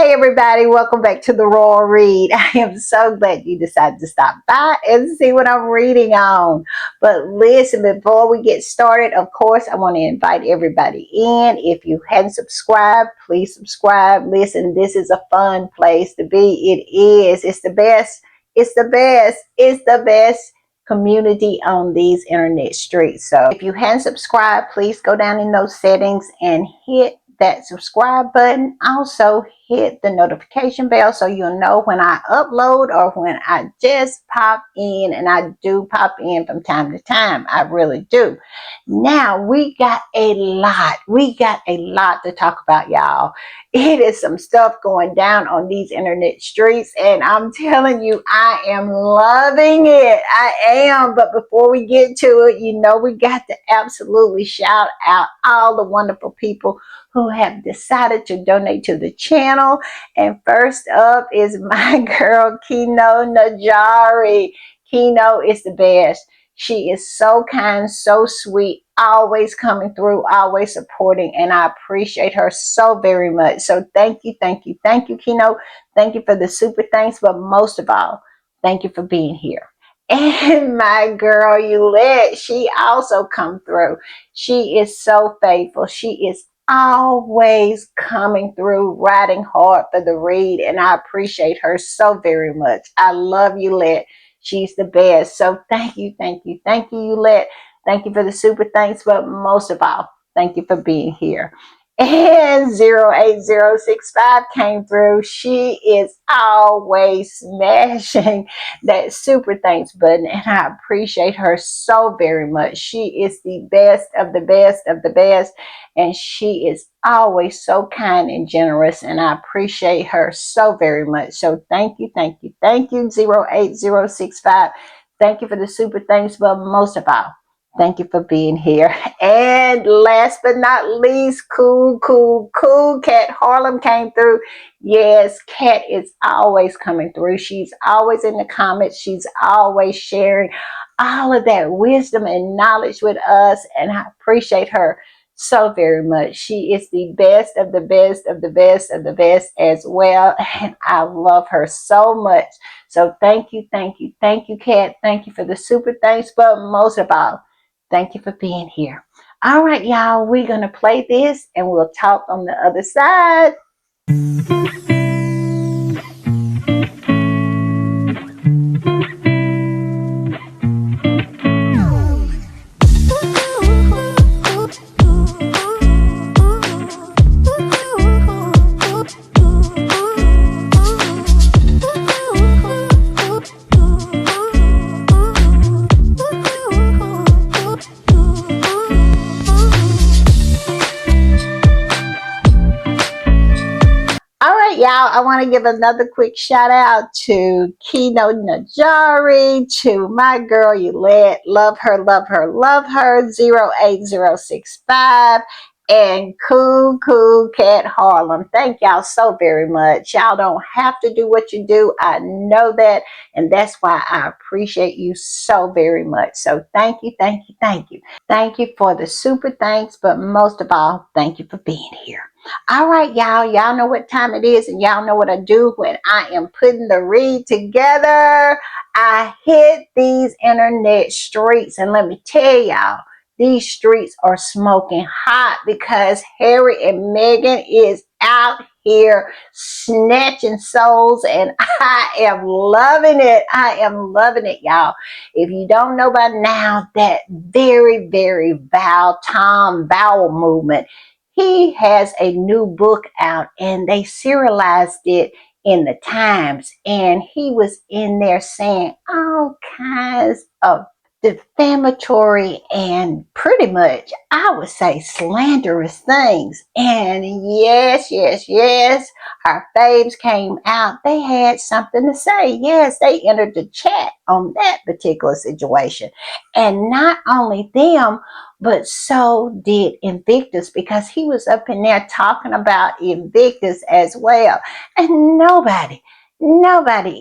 Hey everybody, welcome back to the Royal Read. I am so glad you decided to stop by and see what I'm reading on. But listen, before we get started, of course, I want to invite everybody in. If you hadn't subscribed, please subscribe. Listen, this is a fun place to be. It is. It's the best. It's the best. It's the best community on these internet streets. So if you hadn't subscribed, please go down in those settings and hit that subscribe button. Also hit the notification bell so you'll know when I upload or when I just pop in, and I do pop in from time to time. I really do. Now we got a lot to talk about, y'all. It is some stuff going down on these internet streets, and I'm telling you, I am loving it. I am. But before we get to it, we got to absolutely shout out all the wonderful people who have decided to donate to the channel. And first up is my girl, Kino Najari. Kino is the best. She is so kind, so sweet, always coming through, always supporting, and I appreciate her so very much. So thank you, Kino. Thank you for the super thanks, but most of all, thank you for being here. And my girl, Yulette, she also come through. She is so faithful. She is always coming through, riding hard for the read, and I appreciate her so very much. I love Yulette. She's the best. So thank you, Yulette. Thank you for the super thanks, but most of all, thank you for being here. And 08065 came through. She is always smashing that super thanks button, and I appreciate her so very much. She is the best of the best of the best, and she is always so kind and generous, and I appreciate her so very much. So thank you, 08065. Thank you for the super thanks, but most of all, thank you for being here. And last but not least, cool Cat Harlem came through. Yes, Cat is always coming through. She's always in the comments. She's always sharing all of that wisdom and knowledge with us, and I appreciate her so very much. She is the best of the best of the best of the best as well, and I love her so much. So thank you, Cat. Thank you for the super thanks, but most of all, thank you for being here. All right, y'all, we're going to play this and we'll talk on the other side. Y'all, I want to give another quick shout out to Kino Najari, to my girl Yulette, love her 08065, and cool Cat Harlem. Thank y'all so very much. Y'all don't have to do what you do. I know that, and that's why I appreciate you so very much. So thank you. Thank you for the super thanks, but most of all, thank you for being here. All right, y'all know what time it is, and y'all know what I do when I am putting the read together. I hit these internet streets, and let me tell y'all, these streets are smoking hot because Harry and Meghan is out here snatching souls, and I am loving it. Y'all. If you don't know by now, that very Tom Bowell movement, he has a new book out, and they serialized it in the Times, and he was in there saying all kinds of defamatory and pretty much, I would say, slanderous things. And yes, our faves came out. They had something to say. Yes, they entered the chat on that particular situation. And not only them, but so did Invictus, because he was up in there talking about Invictus as well. And nobody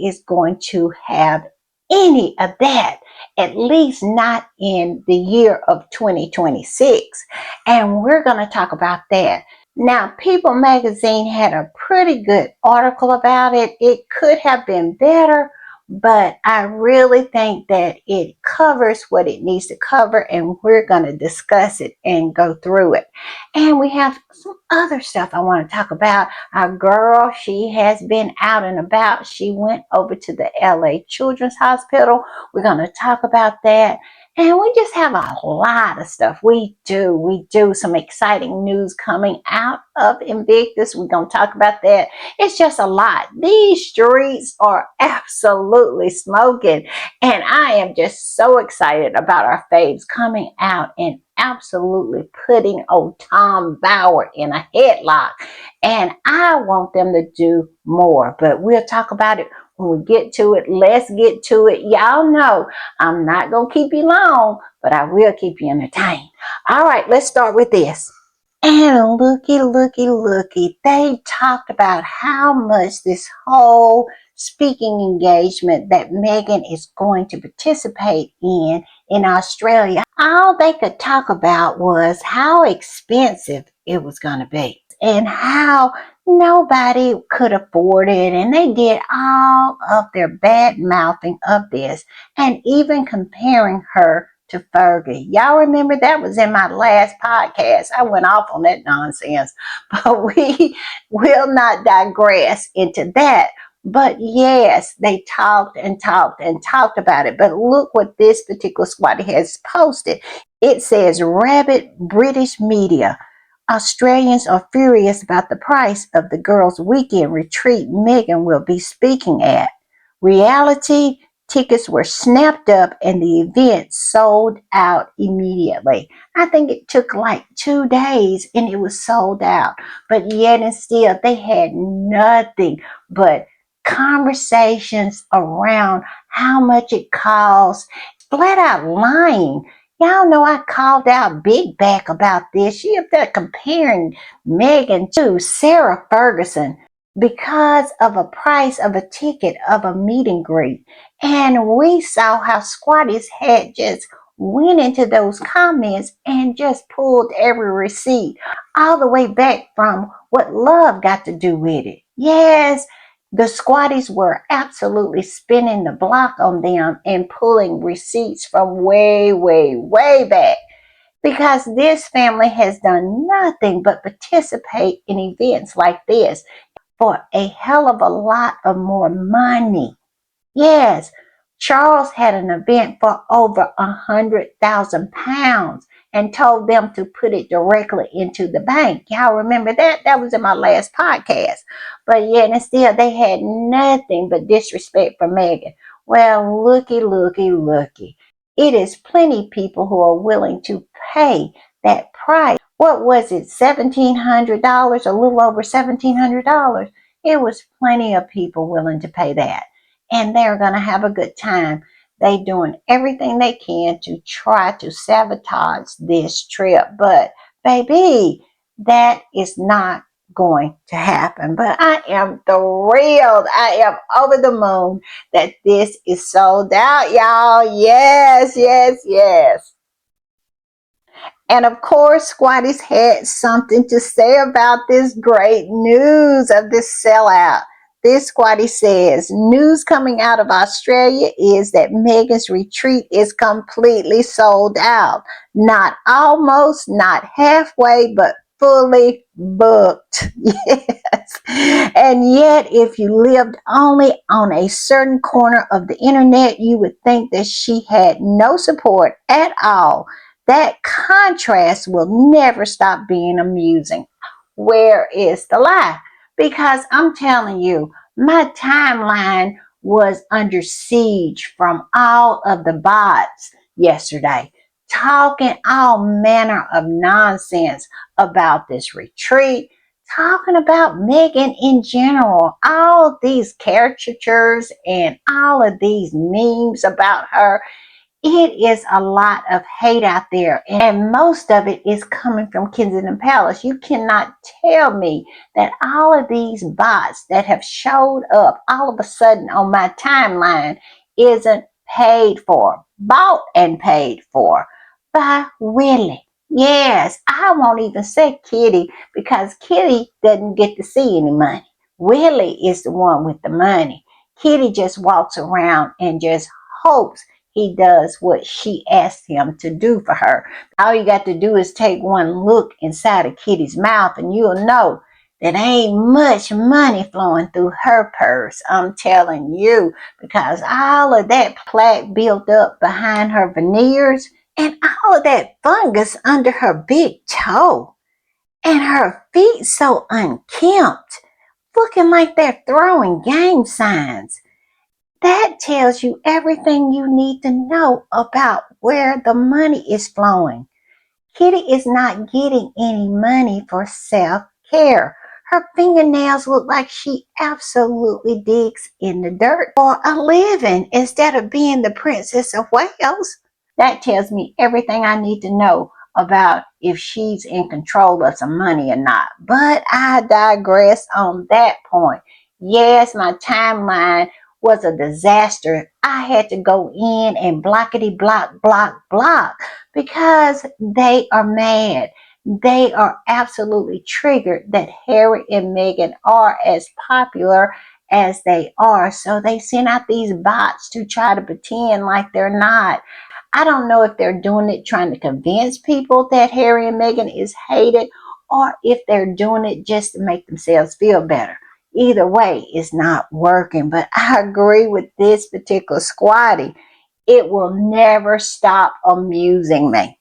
is going to have any of that, at least not in the year of 2026. And we're going to talk about that. Now, People magazine had a pretty good article about it. It could have been better, but I really think that it covers what it needs to cover, and we're going to discuss it and go through it. And we have some other stuff I want to talk about. Our girl, she has been out and about. She went over to the LA Children's Hospital. We're going to talk about that. And we just have a lot of stuff. We do some exciting news coming out of Invictus. We're going to talk about that. It's just a lot. These streets are absolutely smoking. And I am just so excited about our faves coming out and absolutely putting old Tom Bauer in a headlock. And I want them to do more. But we'll talk about it when we get to it. Let's get to it. Y'all know I'm not going to keep you long, but I will keep you entertained. All right, let's start with this. And looky, they talked about how much this whole speaking engagement that Meghan is going to participate in Australia. All they could talk about was how expensive it was going to be and how nobody could afford it. And they did all of their bad mouthing of this and even comparing her to Fergie. Y'all remember that was in my last podcast. I went off on that nonsense, but we will not digress into that. But yes, they talked about it. But look what this particular squad has posted. It says, rabid British media. Australians are furious about the price of the girls' weekend retreat Meghan will be speaking at. Reality tickets were snapped up and the event sold out immediately. I think it took like 2 days and it was sold out. But yet and still, they had nothing but conversations around how much it costs, flat out lying. Y'all know I called out Big Back about this. She up there comparing Meghan to Sarah Ferguson because of a price of a ticket of a meet and greet. And we saw how Squatties had just went into those comments and just pulled every receipt all the way back from what love got to do with it. Yes, the Squatties were absolutely spinning the block on them and pulling receipts from way back, because this family has done nothing but participate in events like this for a hell of a lot of more money. Yes, Charles had an event for over £100,000 and told them to put it directly into the bank. Y'all remember that? That was in my last podcast. But yet and still, they had nothing but disrespect for Meghan. Well, looky. It is plenty people who are willing to pay that price. What was it, $1,700, a little over $1,700? It was plenty of people willing to pay that. And they're going to have a good time. They doing everything they can to try to sabotage this trip. But baby, that is not going to happen. But I am thrilled. I am over the moon that this is sold out, y'all. Yes. And of course, Squatty's had something to say about this great news of this sellout. This Squatty says, news coming out of Australia is that Meghan's retreat is completely sold out. Not almost, not halfway, but fully booked. Yes. And yet, if you lived only on a certain corner of the internet, you would think that she had no support at all. That contrast will never stop being amusing. Where is the lie? Because I'm telling you, my timeline was under siege from all of the bots yesterday, talking all manner of nonsense about this retreat, talking about Meghan in general, all these caricatures and all of these memes about her. It is a lot of hate out there, and most of it is coming from Kensington Palace. You cannot tell me that all of these bots that have showed up all of a sudden on my timeline isn't paid for, bought and paid for by Willie. Yes, I won't even say Kitty because Kitty doesn't get to see any money. Willie is the one with the money. Kitty just walks around and just hopes he does what she asked him to do for her. All you got to do is take one look inside of Kitty's mouth and you'll know that ain't much money flowing through her purse. I'm telling you, because all of that plaque built up behind her veneers and all of that fungus under her big toe, and her feet so unkempt, looking like they're throwing gang signs. That tells you everything you need to know about where the money is flowing. Kitty is not getting any money for self-care. Her fingernails look like she absolutely digs in the dirt for a living instead of being the Princess of Wales. That tells me everything I need to know about if she's in control of some money or not. But I digress on that point. Yes, my timeline was a disaster. I had to go in and blockety block, block, block because they are mad. They are absolutely triggered that Harry and Meghan are as popular as they are. So they send out these bots to try to pretend like they're not. I don't know if they're doing it trying to convince people that Harry and Meghan is hated or if they're doing it just to make themselves feel better. Either way, it's not working. But I agree with this particular squatty. It will never stop amusing me.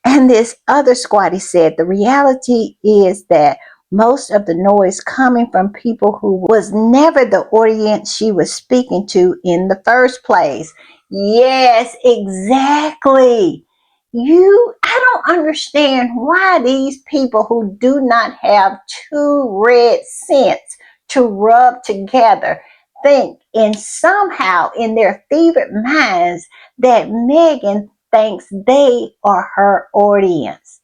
And this other squatty said the reality is that most of the noise coming from people who was never the audience she was speaking to in the first place. Yes, exactly. I don't understand why these people who do not have two red cents to rub together think and somehow in their fevered minds that Meghan thinks they are her audience.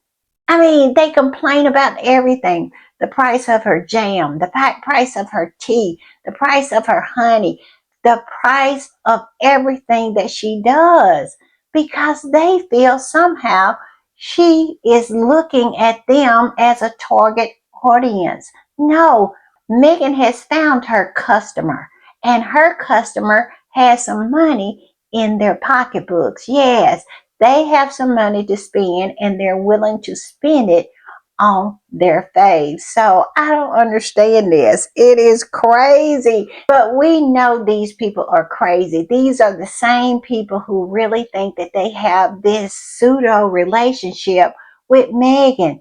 I mean, they complain about everything. The price of her jam, the price of her tea, the price of her honey, the price of everything that she does because they feel somehow she is looking at them as a target audience. No, Meghan has found her customer and her customer has some money in their pocketbooks. Yes, they have some money to spend and they're willing to spend it on their faves. So I don't understand this. It is crazy. But we know these people are crazy. These are the same people who really think that they have this pseudo relationship with Meghan.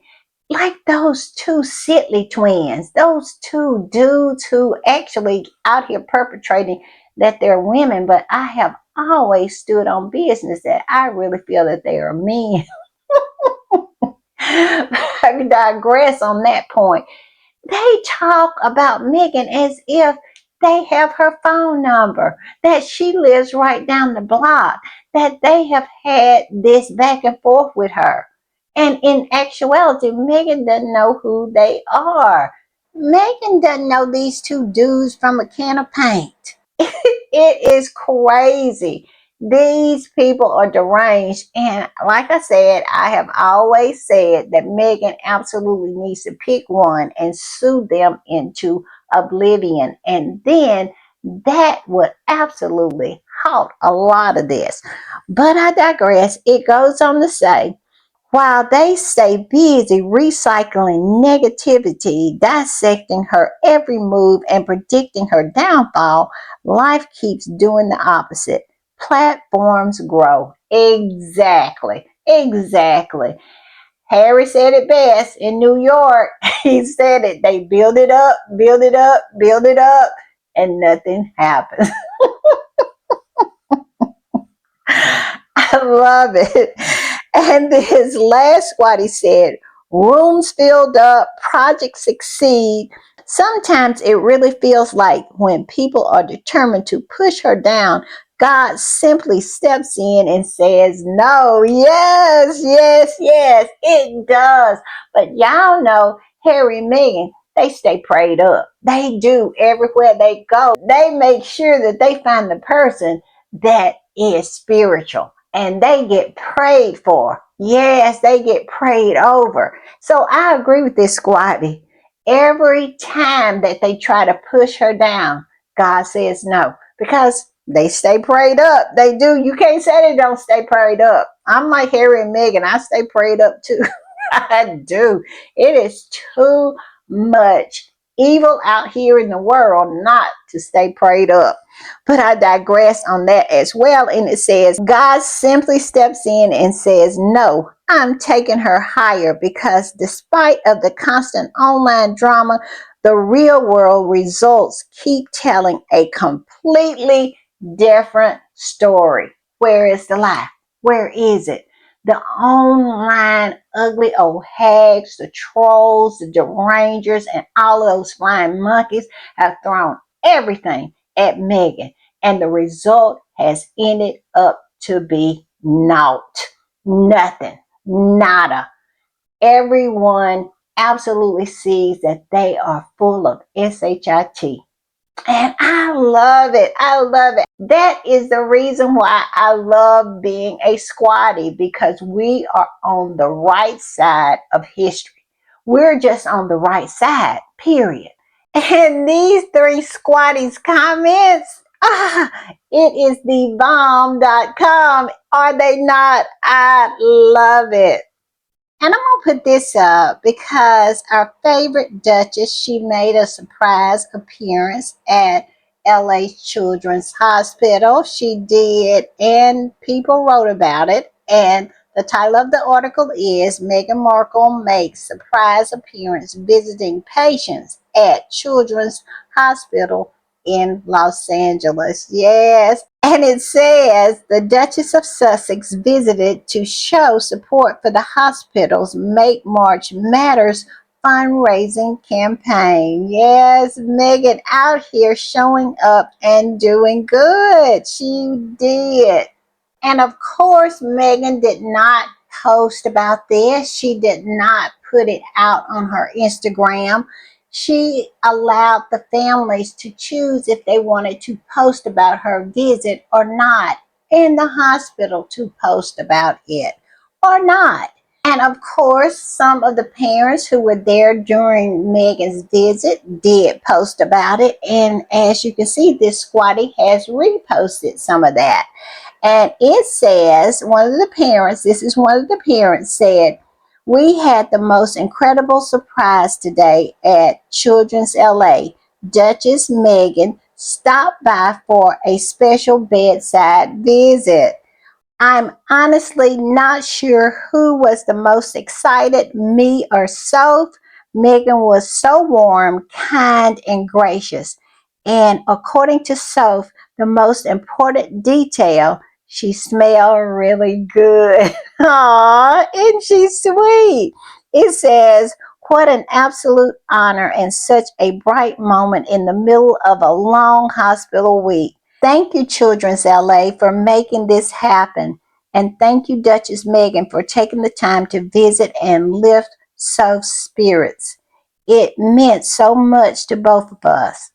Like those two Sitley twins, those two dudes who actually out here perpetrating that they're women, but I have always stood on business that I really feel that they are men. I digress on that point. They talk about Meghan as if they have her phone number, that she lives right down the block, that they have had this back and forth with her. And in actuality, Meghan doesn't know who they are. Meghan doesn't know these two dudes from a can of paint. It is crazy. These people are deranged. And like I said, I have always said that Meghan absolutely needs to pick one and sue them into oblivion. And then that would absolutely halt a lot of this. But I digress. It goes on to say, while they stay busy recycling negativity, dissecting her every move, and predicting her downfall, life keeps doing the opposite. Platforms grow. Exactly. Exactly. Harry said it best in New York. He said it. They build it up, build it up, build it up, and nothing happens. I love it. And his last what he said, rooms filled up, projects succeed. Sometimes it really feels like when people are determined to push her down, God simply steps in and says, no, yes, yes, yes, it does. But y'all know Harry and Meghan, they stay prayed up. They do everywhere they go. They make sure that they find the person that is spiritual and they get prayed for. Yes, they get prayed over. So I agree with this squatty. Every time that they try to push her down, God says no, because they stay prayed up. They do. You can't say they don't stay prayed up. I'm like Harry and Meghan. I stay prayed up too. I do. It is too much evil out here in the world not to stay prayed up. But I digress on that as well. And it says, God simply steps in and says, no, I'm taking her higher, because despite of the constant online drama, the real world results keep telling a completely different story. Where is the lie? Where is it? The online ugly old hags, the trolls, the derangers, and all of those flying monkeys have thrown everything at Meghan, and the result has ended up to be naught. Nothing. Nada. Everyone absolutely sees that they are full of shit. And I love it. I love it. That is the reason why I love being a squatty, because we are on the right side of history. We're just on the right side, period. And these three squatties comments, it is the bomb.com. Are they not? I love it. And I'm going to put this up because our favorite Duchess, she made a surprise appearance at LA Children's Hospital. She did, and people wrote about it. And the title of the article is Meghan Markle makes surprise appearance visiting patients at Children's Hospital in Los Angeles. Yes. And it says the Duchess of Sussex visited to show support for the hospital's Make March Matters fundraising campaign. Yes, Meghan out here showing up and doing good. She did. And of course, Meghan did not post about this. She did not put it out on her Instagram. She allowed the families to choose if they wanted to post about her visit or not, and the hospital to post about it or not. And of course, some of the parents who were there during Meghan's visit did post about it. And as you can see, this squatty has reposted some of that. And it says, this is one of the parents said, we had the most incredible surprise today at Children's LA. Duchess Meghan stopped by for a special bedside visit. I'm honestly not sure who was the most excited, me or Soph. Meghan was so warm, kind, and gracious. And according to Soph, the most important detail, she smelled really good. Aw, isn't she sweet? It says, what an absolute honor and such a bright moment in the middle of a long hospital week. Thank you, Children's LA, for making this happen. And thank you, Duchess Meghan, for taking the time to visit and lift Soph's spirits. It meant so much to both of us.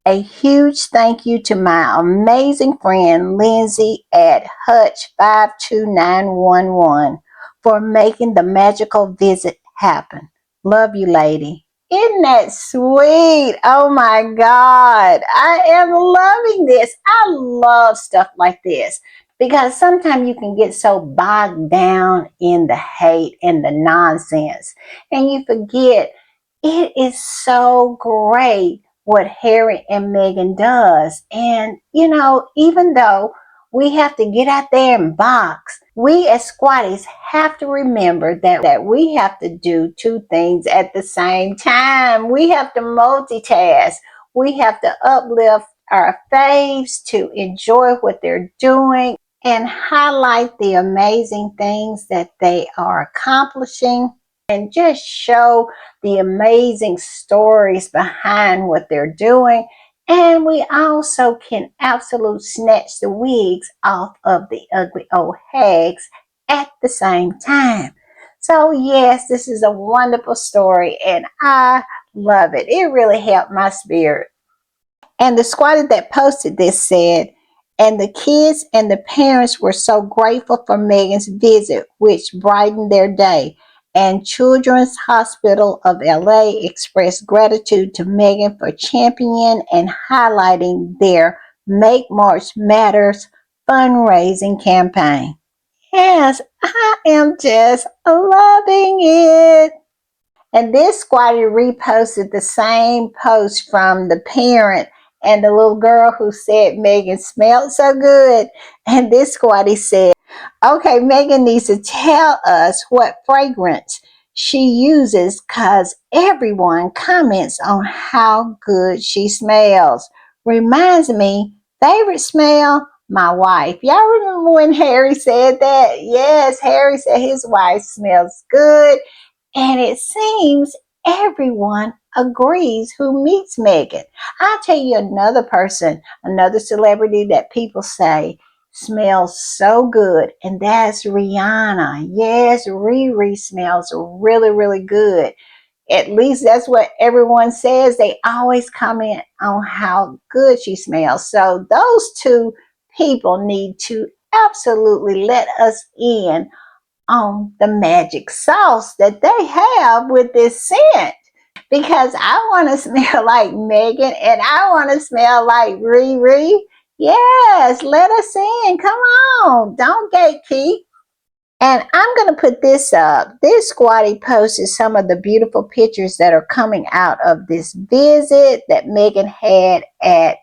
A huge thank you to my amazing friend Lindsay at Hutch 52911 for making the magical visit happen. Love you, lady. Isn't that sweet? Oh my God. I am loving this. I love stuff like this because sometimes you can get so bogged down in the hate and the nonsense and you forget it is so great what Harry and Meghan does. And, even though we have to get out there and box, we as squatties have to remember that we have to do two things at the same time. We have to multitask. We have to uplift our faves to enjoy what they're doing and highlight the amazing things that they are accomplishing and just show the amazing stories behind what they're doing. And we also can absolutely snatch the wigs off of the ugly old hags at the same time. So yes, this is a wonderful story and I love it. It really helped my spirit. And the squatter that posted this said, And the kids and the parents were so grateful for Meghan's visit, which brightened their day. And Children's Hospital of LA expressed gratitude to Meghan for championing and highlighting their Make March Matters fundraising campaign. Yes, I am just loving it. And this squatty reposted the same post from the parent and the little girl who said Meghan smelled so good. And this squatty said, okay, Meghan needs to tell us what fragrance she uses because everyone comments on how good she smells. Reminds me, favorite smell, my wife. Y'all remember when Harry said that? Yes, Harry said his wife smells good. And it seems everyone agrees who meets Meghan. I'll tell you another person, another celebrity that people say smells so good, and that's Rihanna. Yes, Riri smells really, really good. At least that's what everyone says. They always comment on how good she smells. So those two people need to absolutely let us in on the magic sauce that they have with this scent, because I want to smell like Meghan and I want to smell like Riri. Yes, let us in. Come on. Don't gatekeep. And I'm going to put this up. This squatty posted some of the beautiful pictures that are coming out of this visit that Meghan had at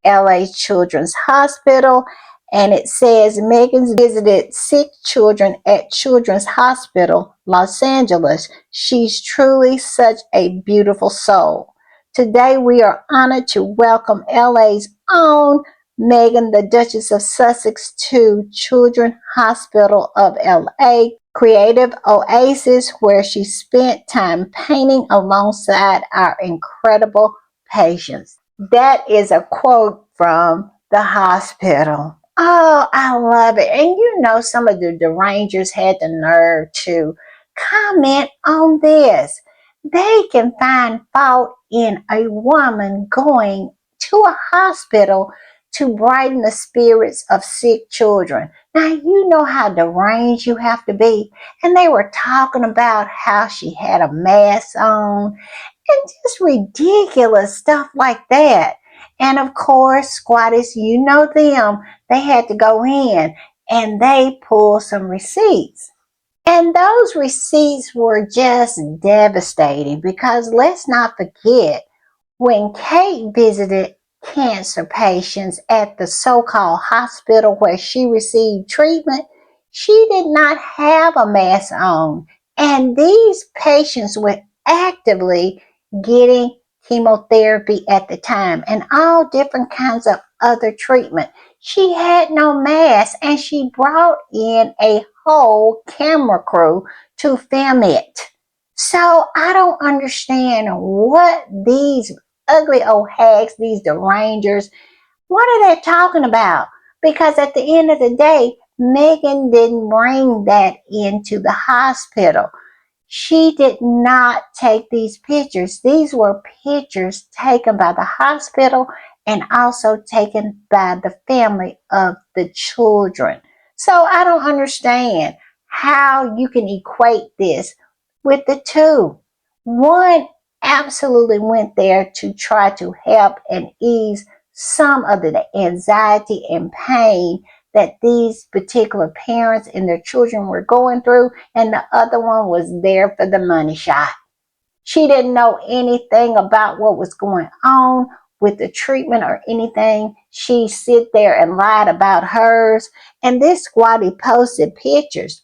LA Children's Hospital. And it says Meghan visited sick children at Children's Hospital, Los Angeles. She's truly such a beautiful soul. Today we are honored to welcome LA's own Meghan, the Duchess of Sussex, to Children's Hospital of LA, creative oasis where she spent time painting alongside our incredible patients. That is a quote from the hospital. Oh, I love it. And you know, some of the derangers had the nerve to comment on this. They can find fault in a woman going to a hospital to brighten the spirits of sick children. Now, you know how deranged you have to be. And they were talking about how she had a mask on and just ridiculous stuff like that. And of course, squatters, you know them, they had to go in and they pulled some receipts. And those receipts were just devastating because let's not forget, when Kate visited cancer patients at the so-called hospital where she received treatment, she did not have a mask on. And these patients were actively getting chemotherapy at the time and all different kinds of other treatment. She had no mask and she brought in a whole camera crew to film it. So I don't understand what these ugly old hags, these derangers, what are they talking about? Because at the end of the day, Meghan didn't bring that into the hospital. She did not take these pictures. These were pictures taken by the hospital and also taken by the family of the children. So I don't understand how you can equate this with the two. One absolutely went there to try to help and ease some of the anxiety and pain that these particular parents and their children were going through, and the other one was there for the money shot. She didn't know anything about what was going on with the treatment or anything. She sit there and lied about hers. And this squatty posted pictures,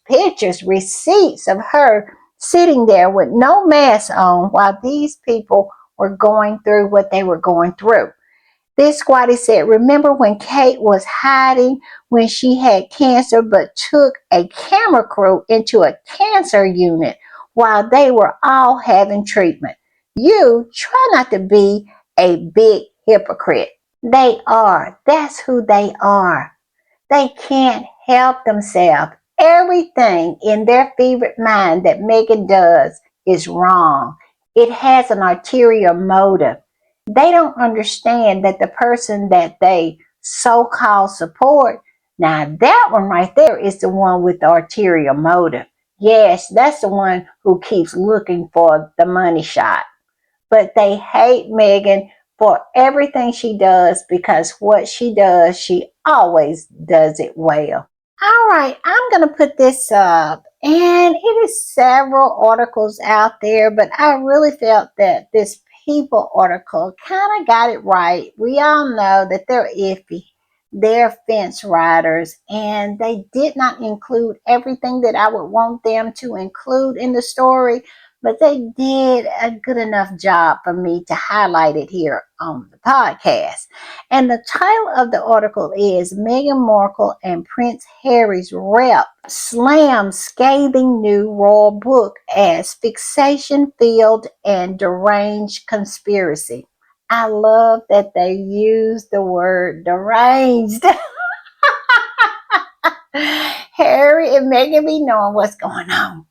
receipts of her sitting there with no mask on while these people were going through what they were going through. This squatty said, remember when Kate was hiding when she had cancer but took a camera crew into a cancer unit while they were all having treatment? You try not to be a big hypocrite. They are. That's who they are. They can't help themselves. Everything in their favorite mind that Meghan does is wrong. It has an ulterior motive. They don't understand that the person that they so-called support. Now that one right there is the one with the ulterior motive. Yes, that's the one who keeps looking for the money shot. But they hate Meghan for everything she does, because what she does, she always does it well. All right, I'm going to put this up. And it is several articles out there, but I really felt that this People article kind of got it right. We all know that they're iffy. They're fence riders, and they did not include everything that I would want them to include in the story, but they did a good enough job for me to highlight it here on the podcast. And the title of the article is Meghan Markle and Prince Harry's rep slams scathing new royal book as fixation-filled and deranged conspiracy. I love that they use the word deranged. Harry and Meghan be knowing what's going on.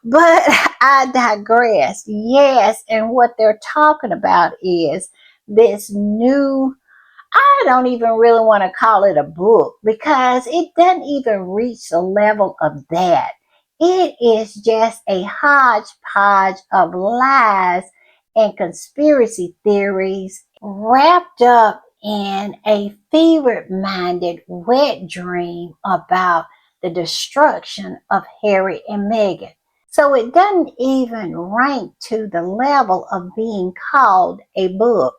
But I digress. Yes, and what they're talking about is this new, I don't even really want to call it a book, because it doesn't even reach the level of that. It is just a hodgepodge of lies and conspiracy theories wrapped up in a fevered-minded wet dream about the destruction of Harry and Meghan. So it doesn't even rank to the level of being called a book.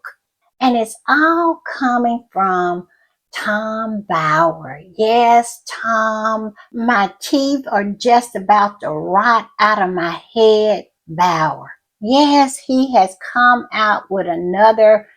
And it's all coming from Tom Bower. Yes, Tom, my teeth are just about to rot out of my head. Bower. Yes, he has come out with another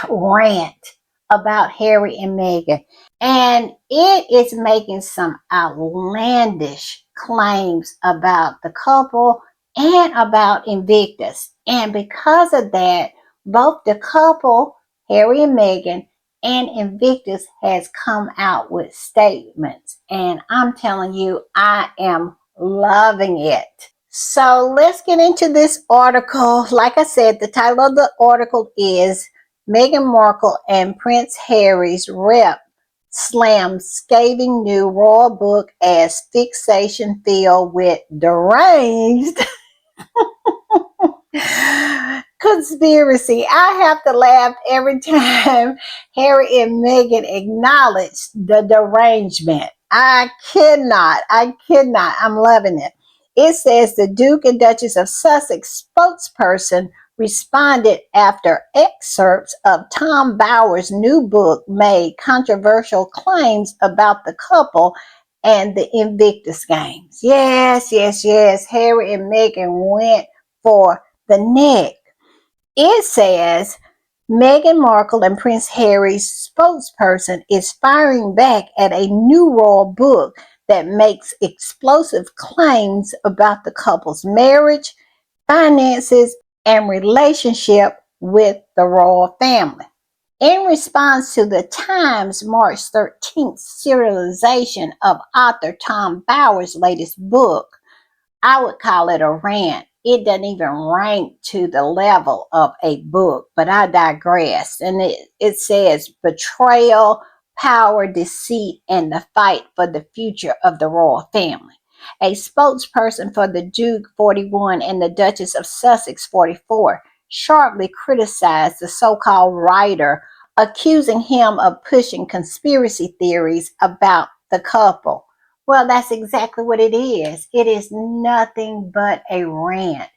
rant about Harry and Meghan. And it is making some outlandish claims about the couple and about Invictus. And because of that, both the couple, Harry and Meghan, and Invictus has come out with statements. And I'm telling you, I am loving it. So let's get into this article. Like I said, the title of the article is Meghan Markle and Prince Harry's rep slams scathing new royal book as fixation filled with deranged conspiracy. I have to laugh every time Harry and Meghan acknowledge the derangement. I cannot. I'm loving it. It says the Duke and Duchess of Sussex spokesperson responded after excerpts of Tom Bower's new book made controversial claims about the couple and the Invictus Games. Yes, yes, yes. Harry and Meghan went for the neck. It says Meghan Markle and Prince Harry's spokesperson is firing back at a new royal book that makes explosive claims about the couple's marriage, finances, and relationship with the royal family. In response to the Times March 13th serialization of author Tom Bower's latest book, I would call it a rant. It doesn't even rank to the level of a book, but I digress. And it says betrayal, power, deceit, and the fight for the future of the royal family. A spokesperson for the Duke, 41, and the Duchess of Sussex, 44, sharply criticized the so-called writer, accusing him of pushing conspiracy theories about the couple. Well, that's exactly what it is. It is nothing but a rant,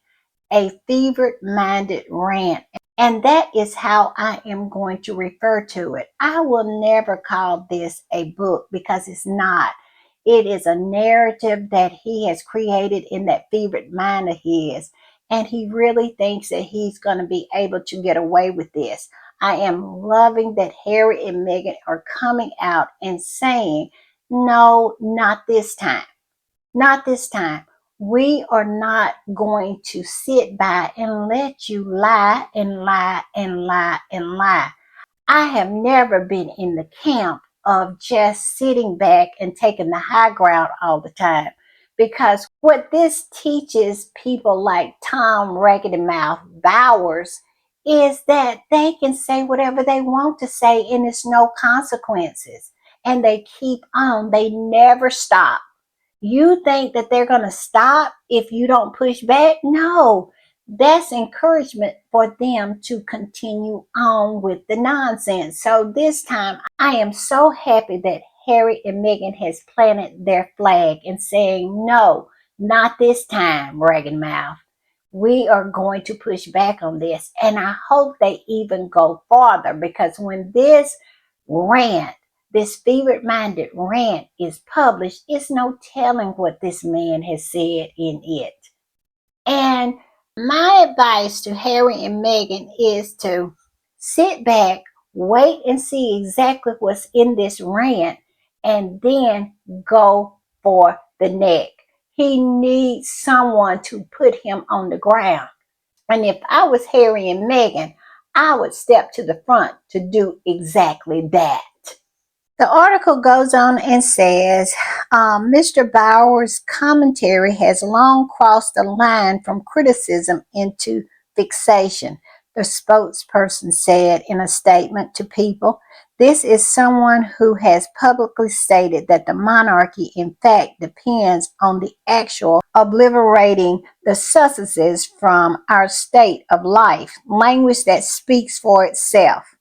a fevered-minded rant. And that is how I am going to refer to it. I will never call this a book, because it's not. It is a narrative that he has created in that fevered mind of his. And he really thinks that he's going to be able to get away with this. I am loving that Harry and Meghan are coming out and saying, no, not this time. Not this time. We are not going to sit by and let you lie and lie and lie and lie. I have never been in the camp of just sitting back and taking the high ground all the time. Because what this teaches people like Tom Raggedy Mouth Bowers is that they can say whatever they want to say and it's no consequences. And they keep on. They never stop. You think that they're going to stop if you don't push back? No, that's encouragement for them to continue on with the nonsense. So this time, I am so happy that Harry and Meghan has planted their flag and saying, no, not this time, Ragged Mouth. We are going to push back on this. And I hope they even go farther, because when rant, this fevered-minded rant is published, it's no telling what this man has said in it. And my advice to Harry and Meghan is to sit back, wait and see exactly what's in this rant, and then go for the neck. He needs someone to put him on the ground. And if I was Harry and Meghan, I would step to the front to do exactly that. The article goes on and says, Mr. Bauer's commentary has long crossed the line from criticism into fixation, the spokesperson said in a statement to People. This is someone who has publicly stated that the monarchy in fact depends on the actual obliterating the Sussexes from our state of life, language that speaks for itself.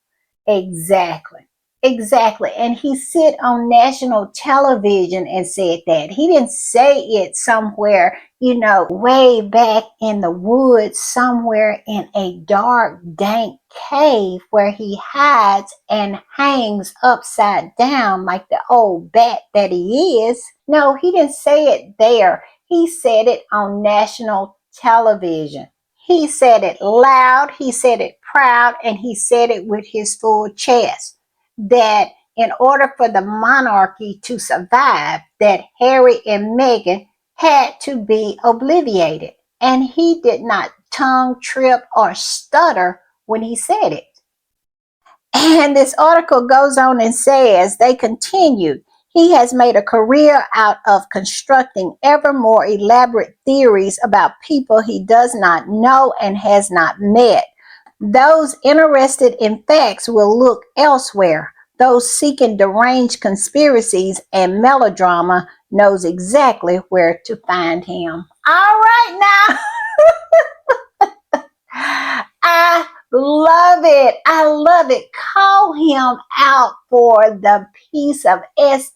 Exactly. Exactly. And he sit on national television and said that. He didn't say it somewhere, way back in the woods, somewhere in a dark, dank cave where he hides and hangs upside down like the old bat that he is. No, he didn't say it there. He said it on national television. He said it loud, he said it proud, and he said it with his full chest, that in order for the monarchy to survive, that Harry and Meghan had to be obliterated. And he did not tongue trip or stutter when he said it. And this article goes on and says, they continued, he has made a career out of constructing ever more elaborate theories about people he does not know and has not met. Those interested in facts will look elsewhere. Those seeking deranged conspiracies and melodrama knows exactly where to find him. All right now. I love it. I love it. Call him out for the piece of shit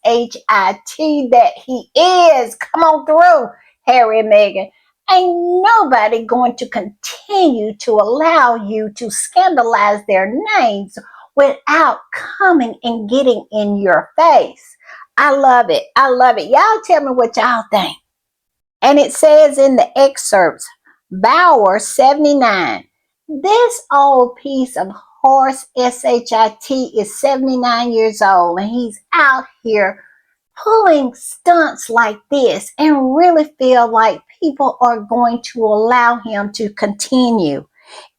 that he is. Come on through, Harry and Meghan. Ain't nobody going to continue to allow you to scandalize their names without coming and getting in your face. I love it. I love it. Y'all tell me what y'all think. And it says in the excerpts, Bauer, 79. This old piece of horse shit is 79 years old, and he's out here pulling stunts like this and really feel like people are going to allow him to continue.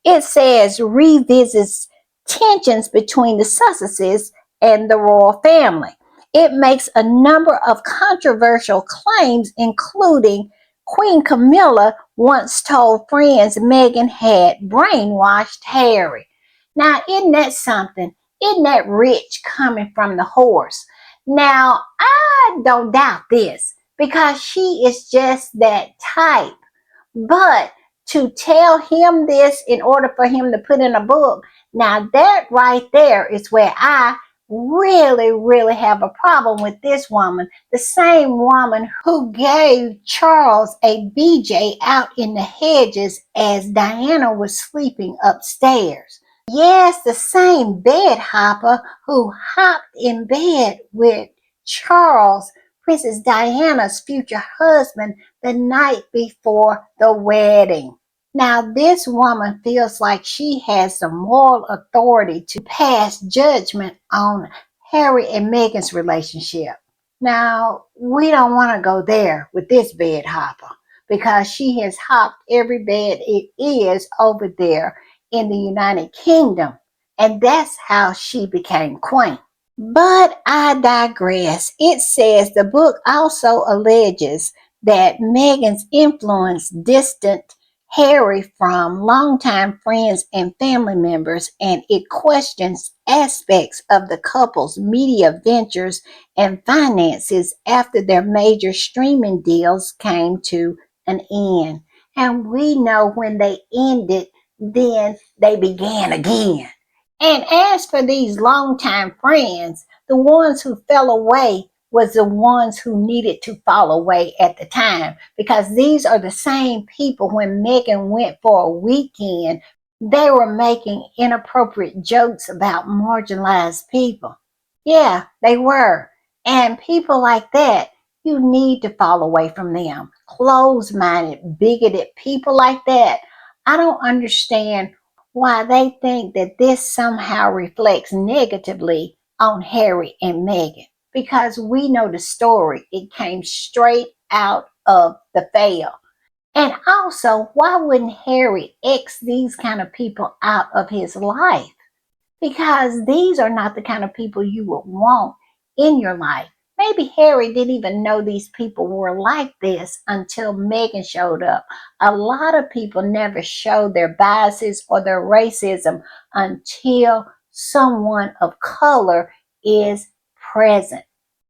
It says revisits tensions between the Sussexes and the royal family. It makes a number of controversial claims, including Queen Camilla once told friends Meghan had brainwashed Harry. Now, isn't that something? Isn't that rich coming from the horse? Now, I don't doubt this because she is just that type. But to tell him this in order for him to put in a book, now that right there is where I really, really have a problem with this woman. The same woman who gave Charles a BJ out in the hedges as Diana was sleeping upstairs. Yes, the same bed hopper who hopped in bed with Charles, Princess Diana's future husband, the night before the wedding. Now, this woman feels like she has the moral authority to pass judgment on Harry and Meghan's relationship. Now, we don't want to go there with this bed hopper because she has hopped every bed it is over there in the United Kingdom, and that's how she became queen. But I digress. It says the book also alleges that Meghan's influenced distant Harry from longtime friends and family members, and it questions aspects of the couple's media ventures and finances after their major streaming deals came to an end. And we know when they ended, then they began again. And as for these longtime friends, the ones who fell away was the ones who needed to fall away at the time, because these are the same people when Meghan went for a weekend, they were making inappropriate jokes about marginalized people. Yeah, they were. And people like that, you need to fall away from them. Closed minded, bigoted people like that. I don't understand why they think that this somehow reflects negatively on Harry and Meghan, because we know the story. It came straight out of the fail. And also, why wouldn't Harry X these kind of people out of his life? Because these are not the kind of people you would want in your life. Maybe Harry didn't even know these people were like this until Meghan showed up. A lot of people never show their biases or their racism until someone of color is present.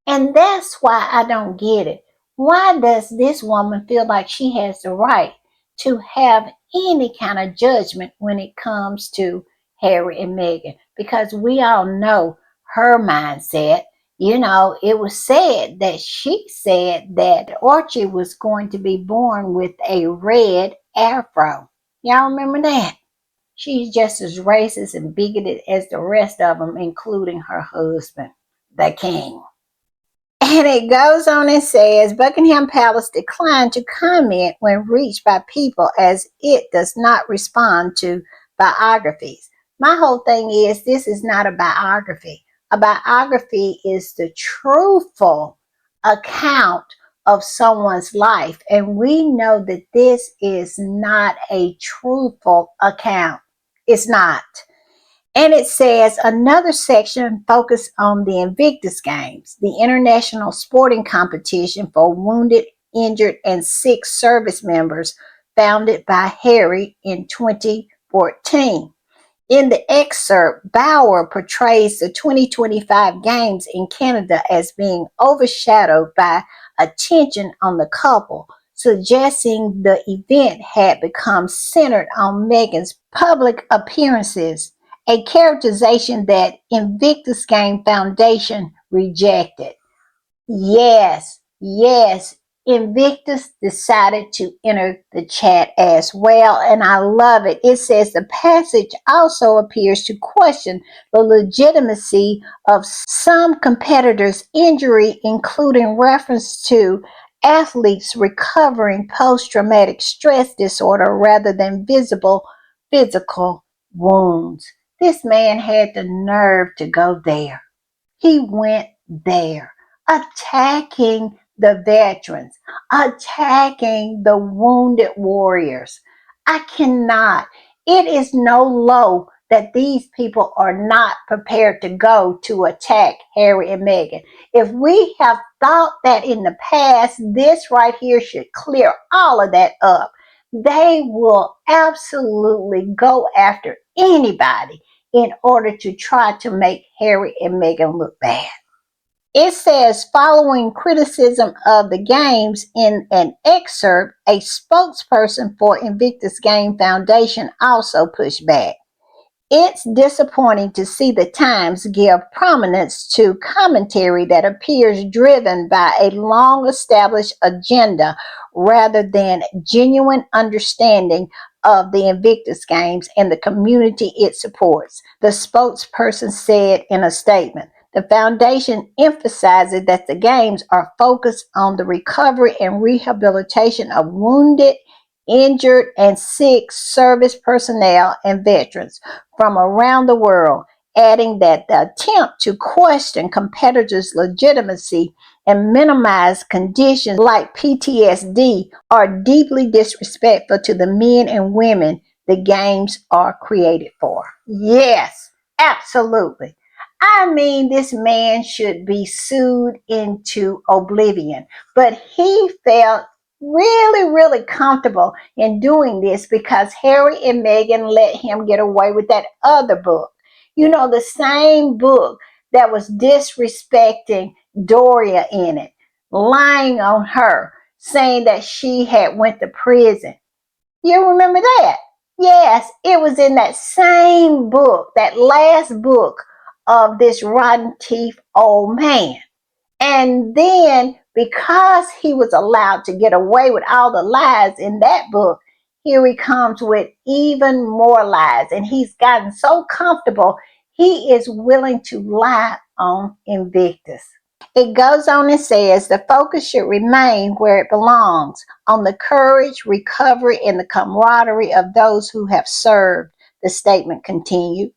And that's why I don't get it. Why does this woman feel like she has the right to have any kind of judgment when it comes to Harry and Meghan? Because we all know her mindset. You know, it was said that she said that Archie was going to be born with a red afro. Y'all remember that? She's just as racist and bigoted as the rest of them, including her husband, the king. And it goes on and says Buckingham Palace declined to comment when reached by people as it does not respond to biographies. My whole thing is this is not a biography. A biography is the truthful account of someone's life. And we know that this is not a truthful account. It's not. And it says another section focused on the Invictus Games, the international sporting competition for wounded, injured, and sick service members founded by Harry in 2014. In the excerpt, Bauer portrays the 2025 Games in Canada as being overshadowed by attention on the couple, suggesting the event had become centered on Meghan's public appearances, a characterization that Invictus Game Foundation rejected. Yes, yes. Invictus decided to enter the chat as well, and I love it. It says the passage also appears to question the legitimacy of some competitors' injury, including reference to athletes recovering post traumatic stress disorder rather than visible physical wounds. This man had the nerve to go there. He went there, attacking the veterans, attacking the wounded warriors. I cannot. It is no low that these people are not prepared to go to attack Harry and Meghan. If we have thought that in the past, this right here should clear all of that up. They will absolutely go after anybody in order to try to make Harry and Meghan look bad. It says, following criticism of the games in an excerpt, a spokesperson for Invictus Game Foundation also pushed back. It's disappointing to see the Times give prominence to commentary that appears driven by a long established agenda rather than genuine understanding of the Invictus Games and the community it supports, the spokesperson said in a statement. The foundation emphasizes that the games are focused on the recovery and rehabilitation of wounded, injured, and sick service personnel and veterans from around the world, adding that the attempt to question competitors' legitimacy and minimize conditions like PTSD are deeply disrespectful to the men and women the games are created for. Yes, absolutely. I mean, this man should be sued into oblivion, but he felt really, really comfortable in doing this because Harry and Meghan let him get away with that other book. You know, the same book that was disrespecting Doria in it, lying on her, saying that she had went to prison. You remember that? Yes, it was in that same book, that last book of this rotten teeth old man. And then, because he was allowed to get away with all the lies in that book, here he comes with even more lies. And he's gotten so comfortable, he is willing to lie on Invictus. It goes on and says the focus should remain where it belongs, on the courage, recovery, and the camaraderie of those who have served, the statement continued.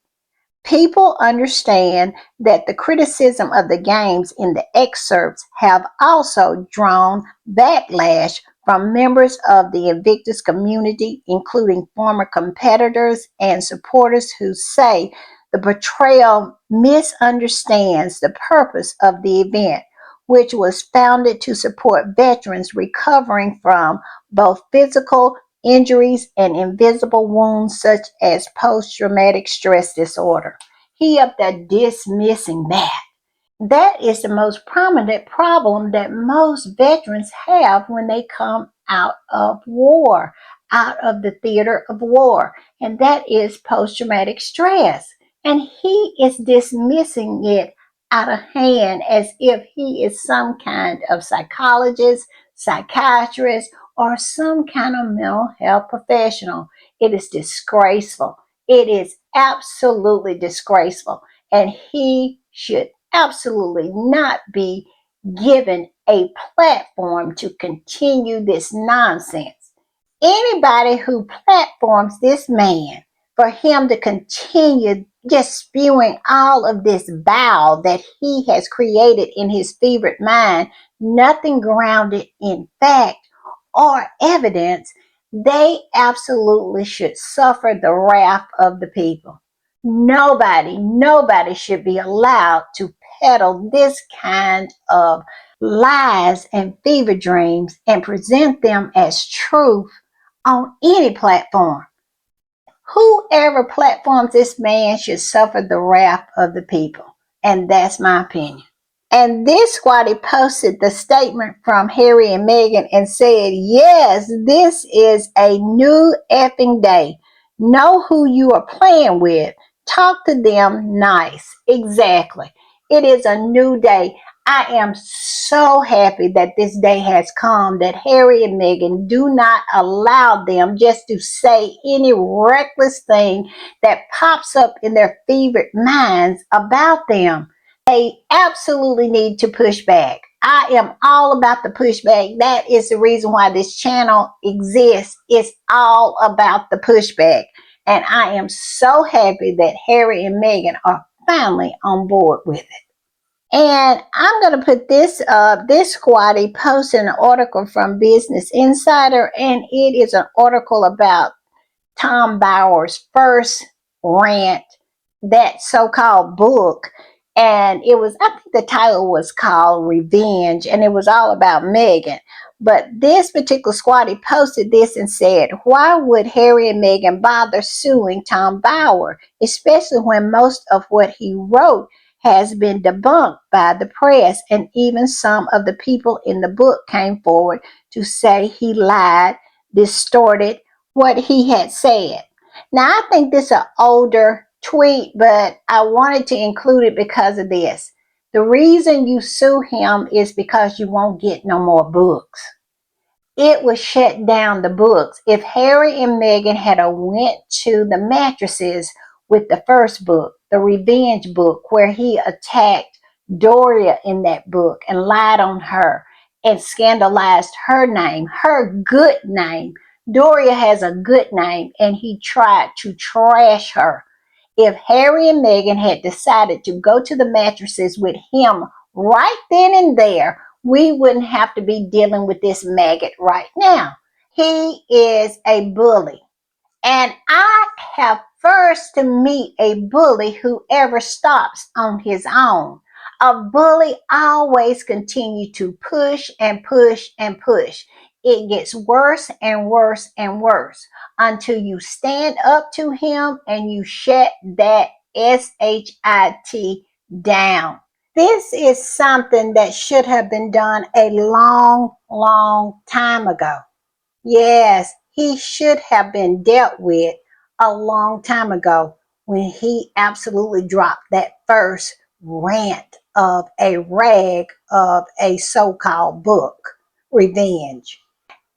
People understand that the criticism of the games in the excerpts have also drawn backlash from members of the Invictus community, including former competitors and supporters who say the portrayal misunderstands the purpose of the event, which was founded to support veterans recovering from both physical injuries and invisible wounds such as post-traumatic stress disorder. He up there dismissing that. That is the most prominent problem that most veterans have when they come out of war, out of the theater of war, and that is post-traumatic stress. And he is dismissing it out of hand as if he is some kind of psychologist, psychiatrist, or some kind of mental health professional. It is disgraceful. It is absolutely disgraceful. And he should absolutely not be given a platform to continue this nonsense. Anybody who platforms this man for him to continue just spewing all of this bow that he has created in his fevered mind, nothing grounded in fact or evidence, they absolutely should suffer the wrath of the people. Nobody should be allowed to peddle this kind of lies and fever dreams and present them as truth on any platform. Whoever platforms this man should suffer the wrath of the people. And that's my opinion. And this squatty posted the statement from Harry and Meghan and said, yes, this is a new effing day. Know who you are playing with. Talk to them nice. Exactly. It is a new day. I am so happy that this day has come, that Harry and Meghan do not allow them just to say any reckless thing that pops up in their fevered minds about them. They absolutely need to push back. I am all about the pushback. That is the reason why this channel exists. It's all about the pushback. And I am so happy that Harry and Meghan are finally on board with it. And I'm going to put this this squatty posted an article from Business Insider, and it is an article about Tom Bauer's first rant, that so-called book. And it was, I think the title was called Revenge, and it was all about Meghan. But this particular squatty posted this and said, why would Harry and Meghan bother suing Tom Bauer, especially when most of what he wrote has been debunked by the press, and even some of the people in the book came forward to say he lied, distorted what he had said. Now, I think this is an older tweet, but I wanted to include it because of this. The reason you sue him is because you won't get no more books. It would shut down the books. If Harry and Meghan had a went to the mattresses with the first book, the revenge book, where he attacked Doria in that book and lied on her and scandalized her name, her good name. Doria has a good name, and he tried to trash her. If Harry and Meghan had decided to go to the mattresses with him right then and there, we wouldn't have to be dealing with this maggot right now. He is a bully. And I have first to meet a bully who ever stops on his own. A bully always continue to push and push and push. It gets worse and worse and worse until you stand up to him and you shut that SHIT down. This is something that should have been done a long, long time ago. Yes, he should have been dealt with a long time ago when he absolutely dropped that first rant of a rag of a so called book, Revenge.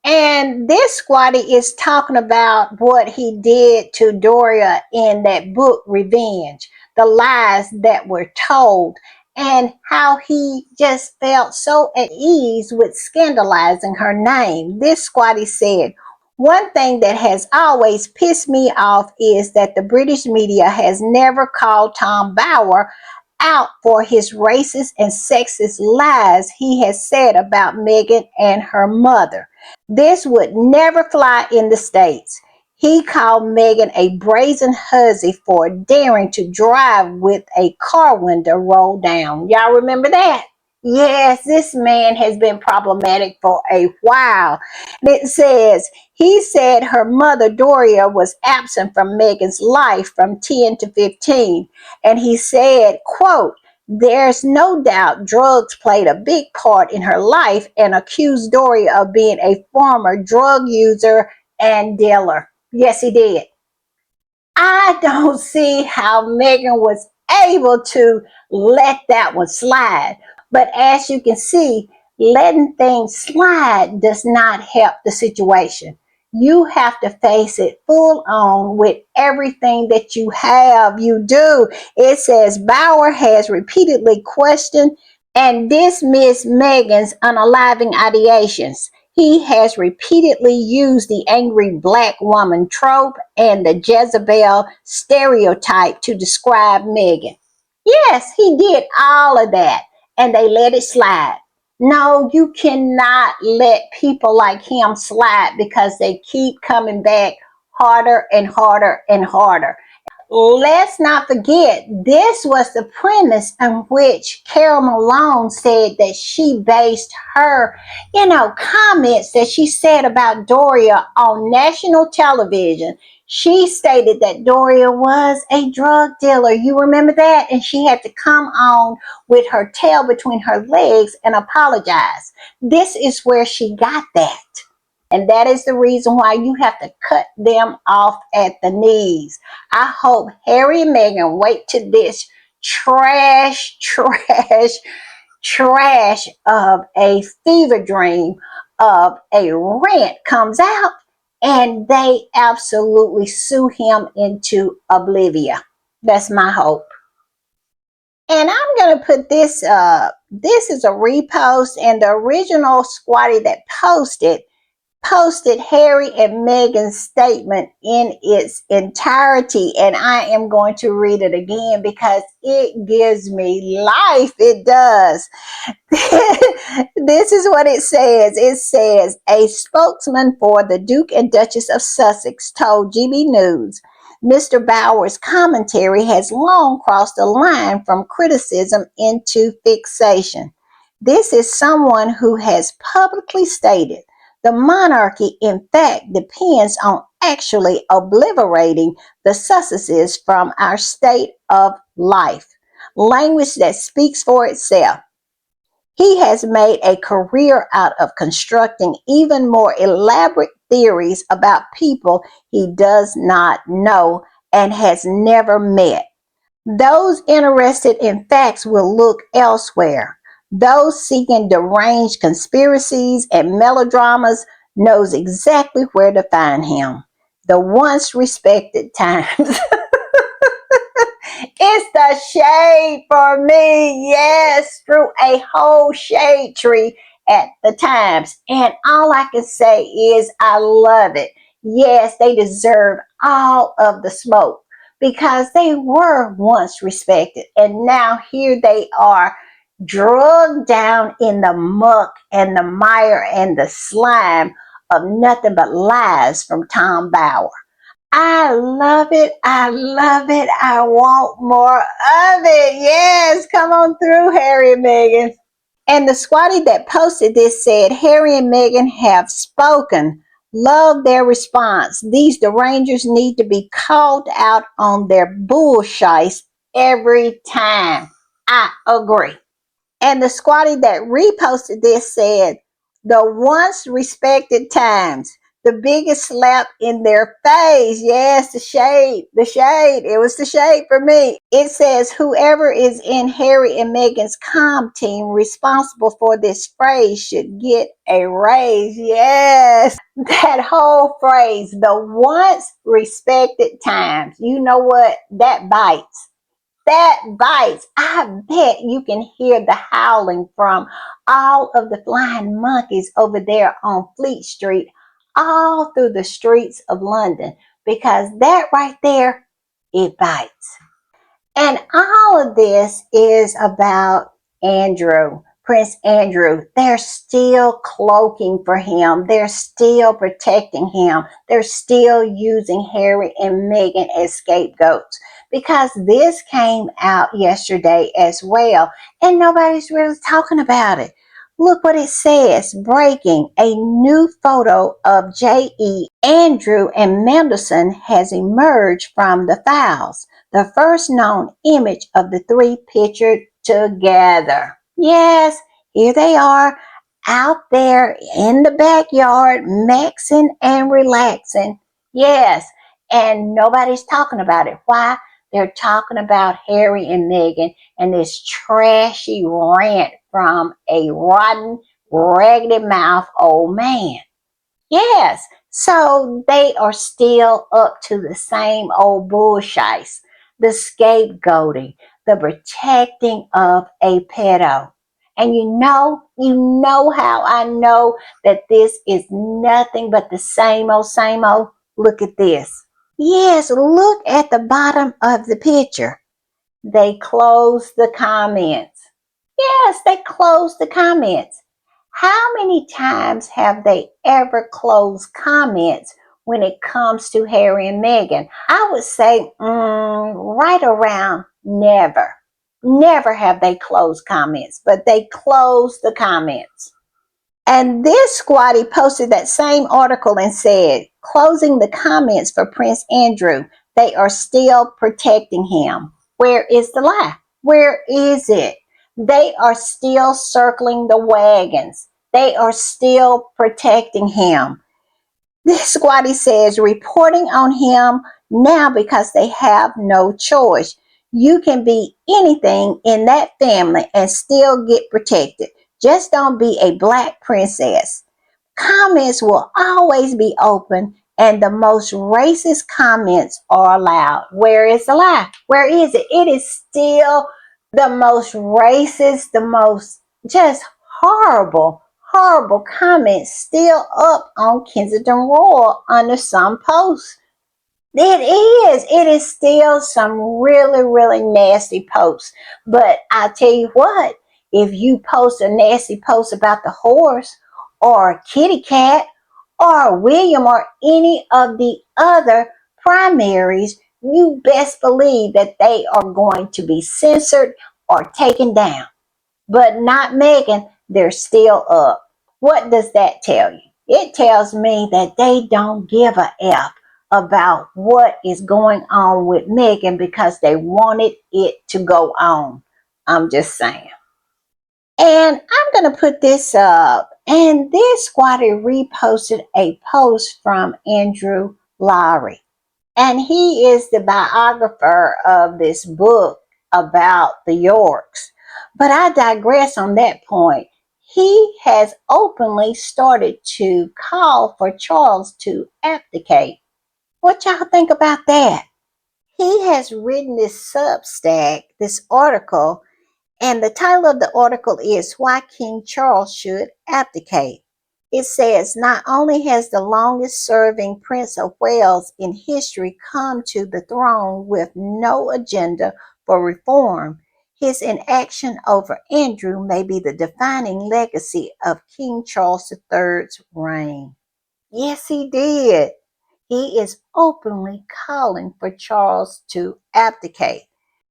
And this squatty is talking about what he did to Doria in that book, Revenge, the lies that were told, and how he just felt so at ease with scandalizing her name. This squatty said, one thing that has always pissed me off is that the British media has never called Tom Bower out for his racist and sexist lies he has said about Meghan and her mother. This would never fly in the States. He called Meghan a brazen hussy for daring to drive with a car window rolled down. Y'all remember that? Yes, this man has been problematic for a while. It says, he said her mother Doria was absent from Meghan's life from 10 to 15. And he said, quote, there's no doubt drugs played a big part in her life, and accused Doria of being a former drug user and dealer. Yes, he did. I don't see how Meghan was able to let that one slide. But as you can see, letting things slide does not help the situation. You have to face it full on with everything that you do. It says Bauer has repeatedly questioned and dismissed Meghan's unaliving ideations. He has repeatedly used the angry black woman trope and the Jezebel stereotype to describe Meghan. Yes, he did all of that, and they let it slide. No, you cannot let people like him slide because they keep coming back harder and harder and harder. Let's not forget, this was the premise on which Carol Malone said that she based her, comments that she said about Doria on national television. She stated that Doria was a drug dealer. You remember that? And she had to come on with her tail between her legs and apologize. This is where she got that. And that is the reason why you have to cut them off at the knees. I hope Harry and Meghan wait till this trash, trash, trash of a fever dream of a rant comes out and they absolutely sue him into oblivion. That's my hope. And I'm going to put this up. This is a repost, and the original squatty that posted Harry and Meghan's statement in its entirety, and I am going to read it again because it gives me life. It does. This is what it says. It says, a spokesman for the Duke and Duchess of Sussex told GB News, Mr. Bower's commentary has long crossed the line from criticism into fixation. This is someone who has publicly stated the monarchy, in fact, depends on actually obliterating the Sussexes from our state of life. Language that speaks for itself. He has made a career out of constructing even more elaborate theories about people he does not know and has never met. Those interested in facts will look elsewhere. Those seeking deranged conspiracies and melodramas knows exactly where to find him. The once respected Times. It's the shade for me. Yes, through a whole shade tree at the Times. And all I can say is I love it. Yes, they deserve all of the smoke because they were once respected. And now here they are, drugged down in the muck and the mire and the slime of nothing but lies from Tom Bower. I love it. I love it. I want more of it. Yes, come on through, Harry and Meghan. And the squatty that posted this said, Harry and Meghan have spoken. Love their response. These derangers need to be called out on their bullshit every time. I agree. And the squatty that reposted this said, the once respected times, the biggest slap in their face. Yes, the shade, the shade. It was the shade for me. It says, whoever is in Harry and Meghan's comm team responsible for this phrase should get a raise. Yes, that whole phrase, the once respected times. You know what? That bites. That bites. I bet you can hear the howling from all of the flying monkeys over there on Fleet Street, all through the streets of London, because that right there, it bites. And all of this is about Andrew, Prince Andrew. They're still cloaking for him. They're still protecting him. They're still using Harry and Meghan as scapegoats because this came out yesterday as well, and nobody's really talking about it. Look what it says. Breaking. A new photo of J.E. Andrew and Mendelssohn has emerged from the files, the first known image of the three pictured together. Yes, here they are out there in the backyard, maxing and relaxing. Yes, and nobody's talking about it. Why? They're talking about Harry and Meghan and this trashy rant from a rotten, raggedy mouth old man. Yes, so they are still up to the same old bullshites, the scapegoating, the protecting of a pedo. And you know how I know that this is nothing but the same old, same old. Look at this. Yes, look at the bottom of the picture. They closed the comments. Yes, they closed the comments. How many times have they ever closed comments when it comes to Harry and Meghan? I would say right around never. Never have they closed comments, but they closed the comments. And this squatty posted that same article and said, closing the comments for Prince Andrew, they are still protecting him. Where is the lie? Where is it? They are still circling the wagons. They are still protecting him. This squatty says reporting on him now because they have no choice. You can be anything in that family and still get protected. Just don't be a black princess. Comments will always be open and the most racist comments are allowed. Where is the lie? Where is it? It is still the most racist, the most just horrible comments still up on Kensington Royal under some posts. It is still some really nasty posts. But I tell you what, if you post a nasty post about the horse or kitty cat or William or any of the other primaries, you best believe that they are going to be censored or taken down. But not Meghan, they're still up. What does that tell you? It tells me that they don't give a F about what is going on with Meghan because they wanted it to go on. I'm just saying. And I'm going to put this up. And this squatter reposted a post from Andrew Lowry. And he is the biographer of this book about the Yorks. But I digress on that point. He has openly started to call for Charles to abdicate. What y'all think about that? He has written this Substack, this article, and the title of the article is Why King Charles Should Abdicate. It says, not only has the longest serving Prince of Wales in history come to the throne with no agenda for reform, his inaction over Andrew may be the defining legacy of King Charles III's reign. Yes, he did. He is openly calling for Charles to abdicate.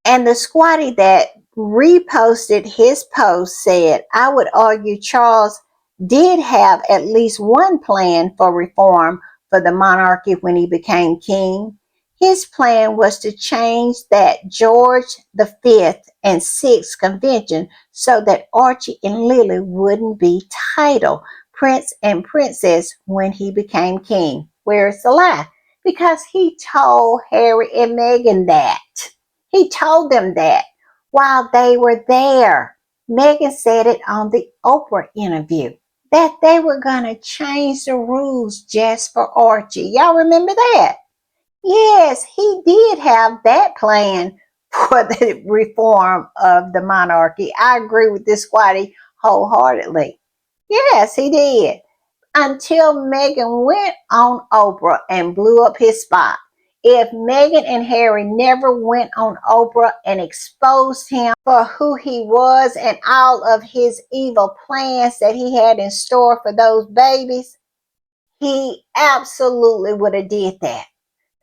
And the squatty that reposted his post said, I would argue Charles did have at least one plan for reform for the monarchy when he became king. His plan was to change that George the Fifth and Sixth convention so that Archie and Lily wouldn't be titled prince and princess when he became king. Where's the lie? Because he told Harry and Meghan that. He told them that while they were there. Meghan said it on the Oprah interview that they were going to change the rules just for Archie. Y'all remember that? Yes, he did have that plan for the reform of the monarchy. I agree with this squatty wholeheartedly. Yes, he did, until Meghan went on Oprah and blew up his spot. If Meghan and Harry never went on Oprah and exposed him for who he was and all of his evil plans that he had in store for those babies, he absolutely would have did that.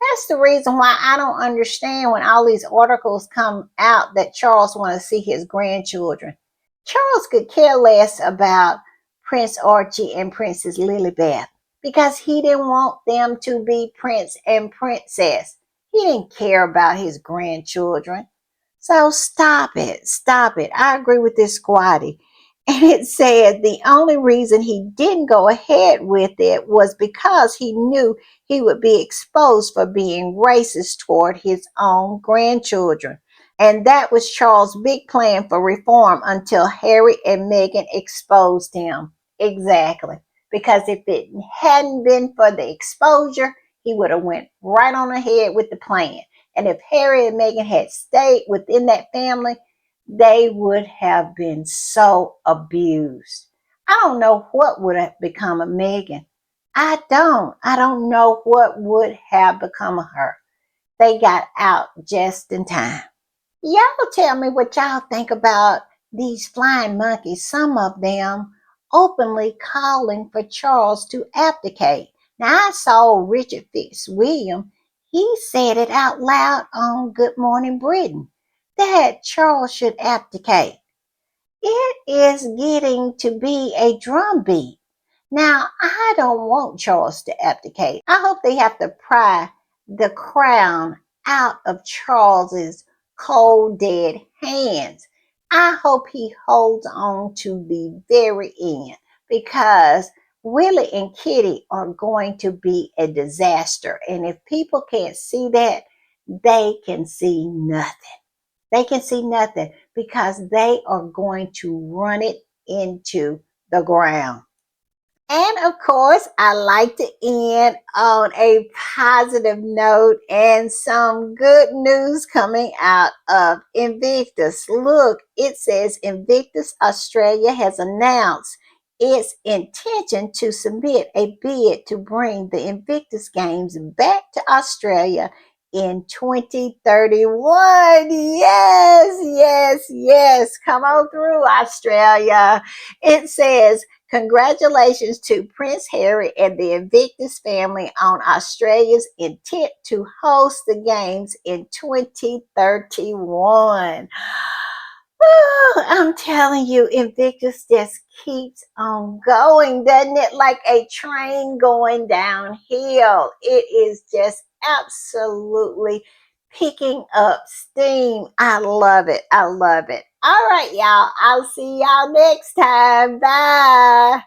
That's the reason why I don't understand when all these articles come out that Charles wants to see his grandchildren. Charles could care less about Prince Archie and Princess Lilibeth because he didn't want them to be prince and princess. He didn't care about his grandchildren. So stop it. Stop it. I agree with this squatty. And it said the only reason he didn't go ahead with it was because he knew he would be exposed for being racist toward his own grandchildren. And that was Charles' big plan for reform until Harry and Meghan exposed him. Exactly. Because if it hadn't been for the exposure, he would have went right on ahead with the plan. And if Harry and Meghan had stayed within that family, they would have been so abused. I don't know what would have become of Meghan. I don't. I don't know what would have become of her. They got out just in time. Y'all tell me what y'all think about these flying monkeys, some of them openly calling for Charles to abdicate. Now, I saw Richard Fitzwilliam, he said it out loud on Good Morning Britain that Charles should abdicate. It is getting to be a drumbeat. Now, I don't want Charles to abdicate. I hope they have to pry the crown out of Charles's cold, dead hands. I hope he holds on to the very end because Willie and Kitty are going to be a disaster. And if people can't see that, they can see nothing. They can see nothing because they are going to run it into the ground. And of course, I like to end on a positive note and some good news coming out of Invictus. Look, it says Invictus Australia has announced its intention to submit a bid to bring the Invictus Games back to Australia in 2031. Yes, yes, yes. Come on through, Australia. It says, congratulations to Prince Harry and the Invictus family on Australia's intent to host the Games in 2031. I'm telling you, Invictus just keeps on going, doesn't it? Like a train going downhill. It is just absolutely picking up steam. I love it. I love it. All right, y'all. I'll see y'all next time. Bye.